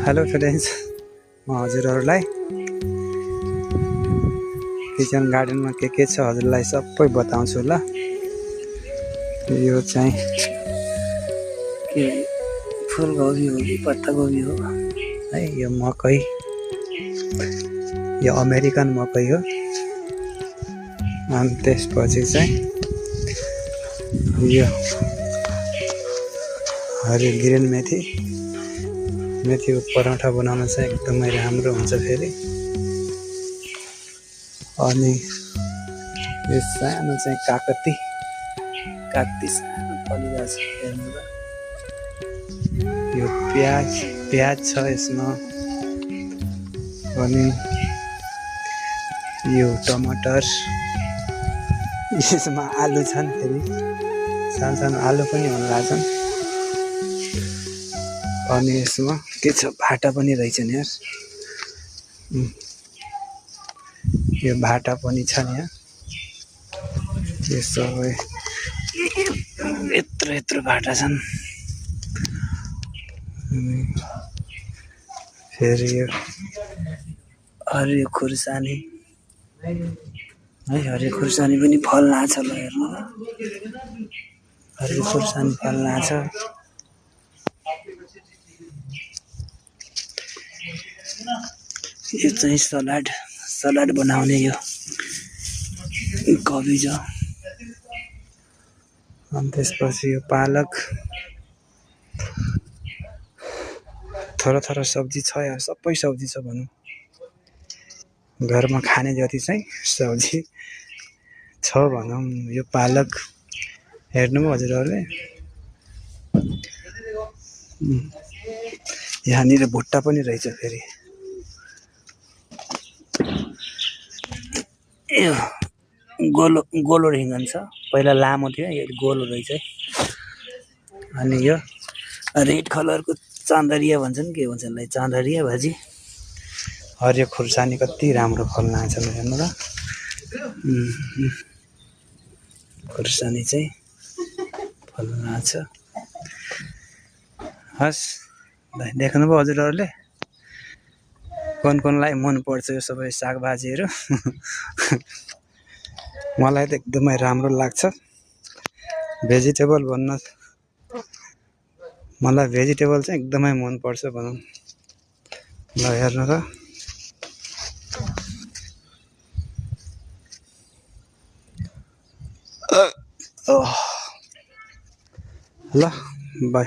Hello friends, म हजुरहरूलाई kitchen गार्डनमा के छ हजुरलाई सबै बताउँछु ल। यो चाहिँ के फुलकोपी हो कि पत्ताकोपी हो है। यो मकै, यो अमेरिकन मकै हो। अनि त्यसपछि चाहिँ यो हरियो ग्रिन मेथी, मेथीको पराठा बनाउन चाहिँ एकदमै राम्रो हुन्छ फेरि। अनि यो सानो चाहिँ काकती सानो फलिरहेको छ, हेर्नु त। यो प्याज छ यसमा। अनि यो टमाटर, यसमा आलु छन् फेरि, सानो सानो आलु पनि हुन लाग्छन्। अनि यसमा के छ, भाटा पनि रहेछ नि यार। यो भाटा पनि छ नि यहाँ। यो सबै यत्रो भाटा छन्। फेरि यो हरियो खुर्सानी है, हरियो खुर्सानी पनि फल्न आछ ल, हेर्नु न। हरियो खुर्सानी फल्न आछ। यो चाहिँ सलाड बनाउने यो कबिज हो। अनि त्यसपछि यो पालक, थोड़ा सब्जी छ यार, सबै सब्जी छ भनौँ। घरमा खाने जति चाहिँ सब्जी छ भनौँ। यो पालक हेर्नुभयो हजुरहरूले। यहाँनिर भुट्टा पनि रहेछ फेरि। यो गोलो रिङ्गन छ, पहिला लामो थियो, यो गोलो रहेछ। अनि यो रेड कलरको चाँदरिया भन्छन्, के भन्छ यसलाई, चाँदरिया भाजी। हरियो खुर्सानी कति राम्रो फल्न आछ हेर्नु त। खुर्सानी चाहिँ फल्न आछ। हस्, देख्नुभयो हजुरहरूले कुनलाई मन पर्छ यो सबै सागभाजीहरू। मलाई त एकदमै राम्रो लाग्छ। भेजिटेबल भन्न, मलाई भेजिटेबल चाहिँ एकदमै मन पर्छ भनौँ। ल हेर्नु त। ल बाई।